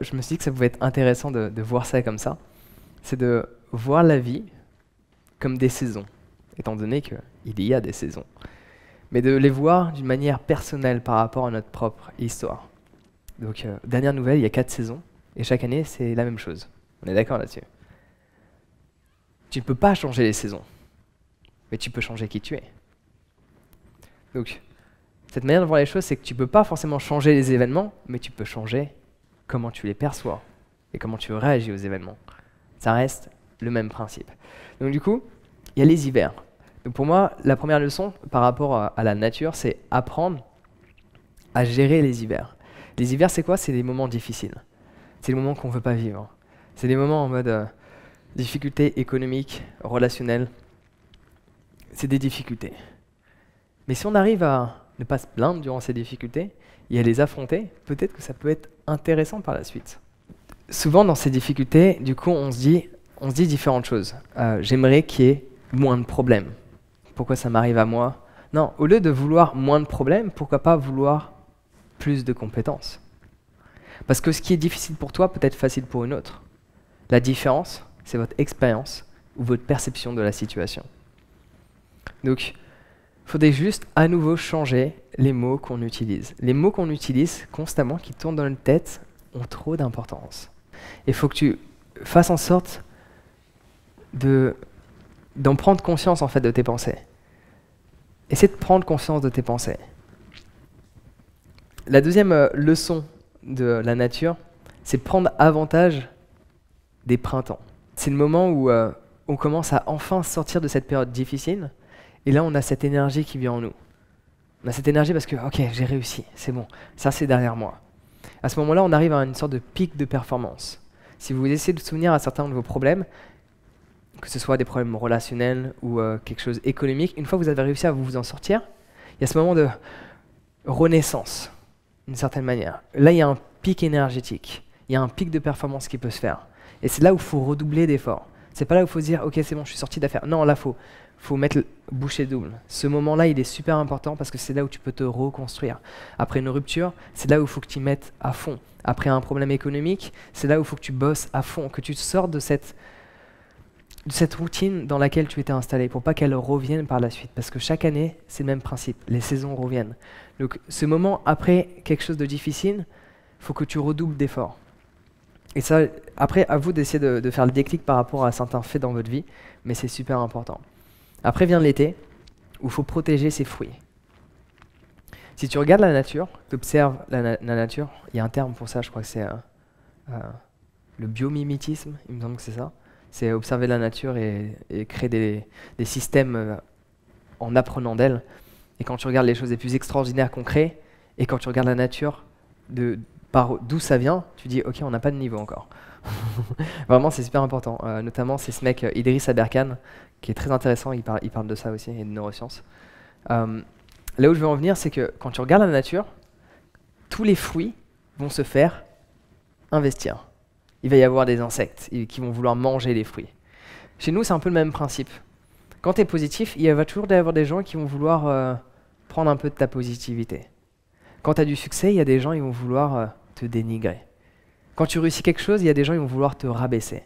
je me suis dit que ça pouvait être intéressant de voir ça comme ça. C'est de voir la vie comme des saisons, étant donné qu'il y a des saisons. Mais de les voir d'une manière personnelle par rapport à notre propre histoire. Donc, dernière nouvelle, il y a 4 saisons, et chaque année, c'est la même chose. On est d'accord là-dessus? Tu ne peux pas changer les saisons, mais tu peux changer qui tu es. Donc, cette manière de voir les choses, c'est que tu ne peux pas forcément changer les événements, mais tu peux changer comment tu les perçois et comment tu réagis aux événements. Ça reste le même principe. Donc du coup, il y a les hivers. Donc pour moi, la première leçon par rapport à la nature, c'est apprendre à gérer les hivers. Les hivers, c'est quoi? C'est des moments difficiles. C'est des moments qu'on ne veut pas vivre. C'est des moments en mode difficultés économiques, relationnelles. C'est des difficultés. Mais si on arrive à ne pas se plaindre durant ces difficultés et à les affronter, peut-être que ça peut être intéressant par la suite. Souvent, dans ces difficultés, du coup, on se dit différentes choses. J'aimerais qu'il y ait moins de problèmes. Pourquoi ça m'arrive à moi? Non, au lieu de vouloir moins de problèmes, pourquoi pas vouloir plus de compétences? Parce que ce qui est difficile pour toi peut être facile pour une autre. La différence, c'est votre expérience ou votre perception de la situation. Donc, il faudrait juste à nouveau changer les mots qu'on utilise. Les mots qu'on utilise constamment, qui tournent dans notre tête, ont trop d'importance. Il faut que tu fasses en sorte d'en prendre conscience en fait de tes pensées. Essaie de prendre conscience de tes pensées. La deuxième leçon de la nature, c'est prendre avantage des printemps. C'est le moment où on commence à enfin sortir de cette période difficile, et là on a cette énergie qui vient en nous. On a cette énergie parce que, ok, j'ai réussi, c'est bon, ça c'est derrière moi. À ce moment-là, on arrive à une sorte de pic de performance. Si vous essayez de vous souvenir à certains de vos problèmes, que ce soit des problèmes relationnels ou quelque chose économique, une fois que vous avez réussi à vous en sortir, il y a ce moment de renaissance, d'une certaine manière. Là, il y a un pic énergétique, il y a un pic de performance qui peut se faire. Et c'est là où il faut redoubler d'efforts. C'est pas là où il faut se dire, ok, c'est bon, je suis sorti d'affaires. Non, là, faut mettre bouchée double. Ce moment-là, il est super important parce que c'est là où tu peux te reconstruire. Après une rupture, c'est là où il faut que tu y mettes à fond. Après un problème économique, c'est là où il faut que tu bosses à fond, que tu sortes de cette routine dans laquelle tu étais installé pour pas qu'elle revienne par la suite. Parce que chaque année, c'est le même principe. Les saisons reviennent. Donc ce moment après quelque chose de difficile, il faut que tu redoubles d'efforts. Et ça, après, à vous d'essayer de faire le déclic par rapport à certains faits dans votre vie, mais c'est super important. Après vient l'été, où il faut protéger ses fruits. Si tu regardes la nature, tu observes la nature, il y a un terme pour ça, je crois que c'est le biomimétisme, il me semble que c'est ça. C'est observer la nature et créer des systèmes en apprenant d'elle. Et quand tu regardes les choses les plus extraordinaires qu'on crée, et quand tu regardes la nature, par d'où ça vient, tu dis ok, on n'a pas de niveau encore. Vraiment, c'est super important. Notamment, c'est ce mec Idriss Aberkan, qui est très intéressant, il parle de ça aussi, et de neurosciences. Là où je veux en venir, c'est que quand tu regardes la nature, tous les fruits vont se faire investir. Il va y avoir des insectes qui vont vouloir manger les fruits. Chez nous, c'est un peu le même principe. Quand tu es positif, il va toujours y avoir des gens qui vont vouloir prendre un peu de ta positivité. Quand tu as du succès, il y a des gens qui vont vouloir te dénigrer. Quand tu réussis quelque chose, il y a des gens qui vont vouloir te rabaisser.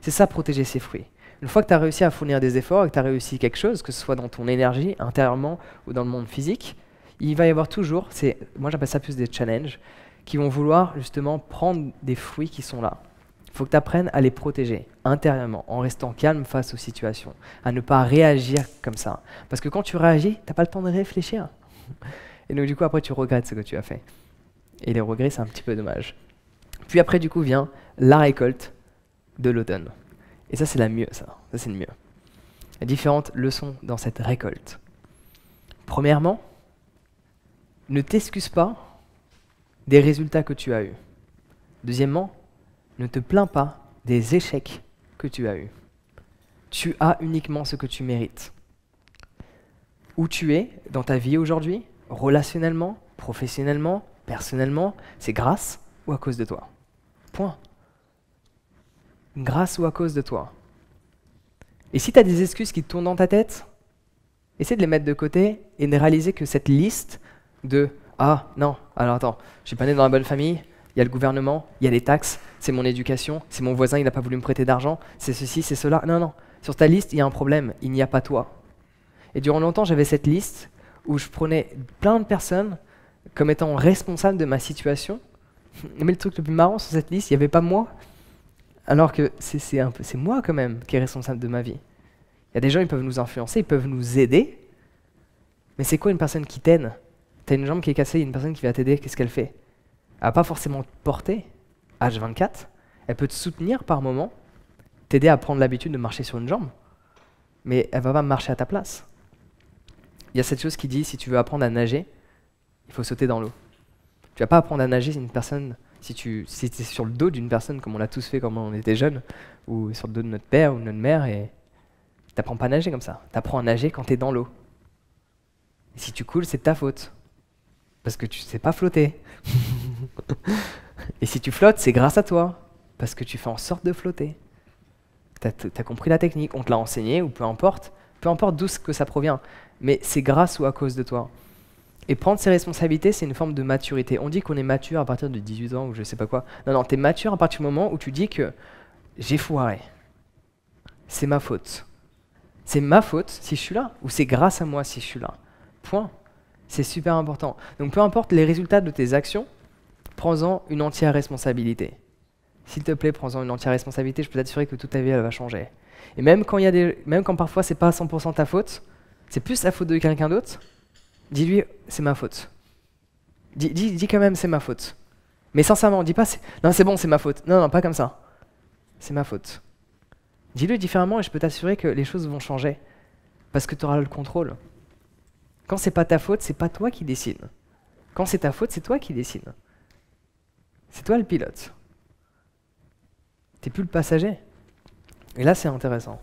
C'est ça, protéger ses fruits. Une fois que tu as réussi à fournir des efforts et que tu as réussi quelque chose, que ce soit dans ton énergie, intérieurement ou dans le monde physique, il va y avoir toujours, moi j'appelle ça plus des challenges, qui vont vouloir justement prendre des fruits qui sont là. Il faut que tu apprennes à les protéger intérieurement, en restant calme face aux situations, à ne pas réagir comme ça. Parce que quand tu réagis, tu n'as pas le temps de réfléchir. Et donc du coup, après, tu regrettes ce que tu as fait. Et les regrets, c'est un petit peu dommage. Puis après, du coup, vient la récolte de l'automne. Et ça, c'est la mieux, ça c'est le mieux. Il y a différentes leçons dans cette récolte. Premièrement, ne t'excuse pas des résultats que tu as eus. Deuxièmement, ne te plains pas des échecs que tu as eus. Tu as uniquement ce que tu mérites. Où tu es dans ta vie aujourd'hui, relationnellement, professionnellement, personnellement, c'est grâce ou à cause de toi. Point. Grâce ou à cause de toi. Et si tu as des excuses qui tournent dans ta tête, essaie de les mettre de côté et de réaliser que cette liste de « Ah, non, alors attends, je suis pas né dans la bonne famille, Il y a le gouvernement, il y a les taxes, c'est mon éducation, c'est mon voisin, il n'a pas voulu me prêter d'argent, c'est ceci, c'est cela. Non, non. Sur ta liste, il y a un problème, il n'y a pas toi. Et durant longtemps, j'avais cette liste où je prenais plein de personnes comme étant responsables de ma situation. Mais le truc le plus marrant sur cette liste, il n'y avait pas moi, alors que c'est moi quand même qui est responsable de ma vie. Il y a des gens, ils peuvent nous influencer, ils peuvent nous aider, mais c'est quoi une personne qui t'aide? T'as une jambe qui est cassée, il y a une personne qui va t'aider, qu'est-ce qu'elle fait? Elle va pas forcément te porter, H24, elle peut te soutenir par moment, t'aider à prendre l'habitude de marcher sur une jambe, mais elle va pas marcher à ta place. Il y a cette chose qui dit, si tu veux apprendre à nager, il faut sauter dans l'eau. Tu vas pas apprendre à nager si tu es sur le dos d'une personne, comme on l'a tous fait quand on était jeunes, ou sur le dos de notre père ou de notre mère, et t'apprends pas à nager comme ça. T'apprends à nager quand t'es dans l'eau. Et si tu coules, c'est de ta faute. Parce que tu sais pas flotter. Et si tu flottes, c'est grâce à toi. Parce que tu fais en sorte de flotter. T'as compris la technique, on te l'a enseigné, ou peu importe d'où que ça provient. Mais c'est grâce ou à cause de toi. Et prendre ses responsabilités, c'est une forme de maturité. On dit qu'on est mature à partir de 18 ans, ou je sais pas quoi. Non, non, t'es mature à partir du moment où tu dis que j'ai foiré. C'est ma faute. C'est ma faute si je suis là, ou c'est grâce à moi si je suis là. Point. C'est super important. Donc peu importe les résultats de tes actions, prends-en une entière responsabilité. S'il te plaît, prends-en une entière responsabilité, je peux t'assurer que toute ta vie, elle va changer. Et même quand parfois c'est pas à 100% ta faute, c'est plus la faute de quelqu'un d'autre, dis-lui, c'est ma faute. Dis quand même, c'est ma faute. Mais sincèrement, dis pas, non c'est bon, c'est ma faute. Non, non, pas comme ça. C'est ma faute. Dis-le différemment et je peux t'assurer que les choses vont changer. Parce que tu auras le contrôle. Quand c'est pas ta faute, c'est pas toi qui décide. Quand c'est ta faute, c'est toi qui décide. C'est toi le pilote. T'es plus le passager. Et là, c'est intéressant.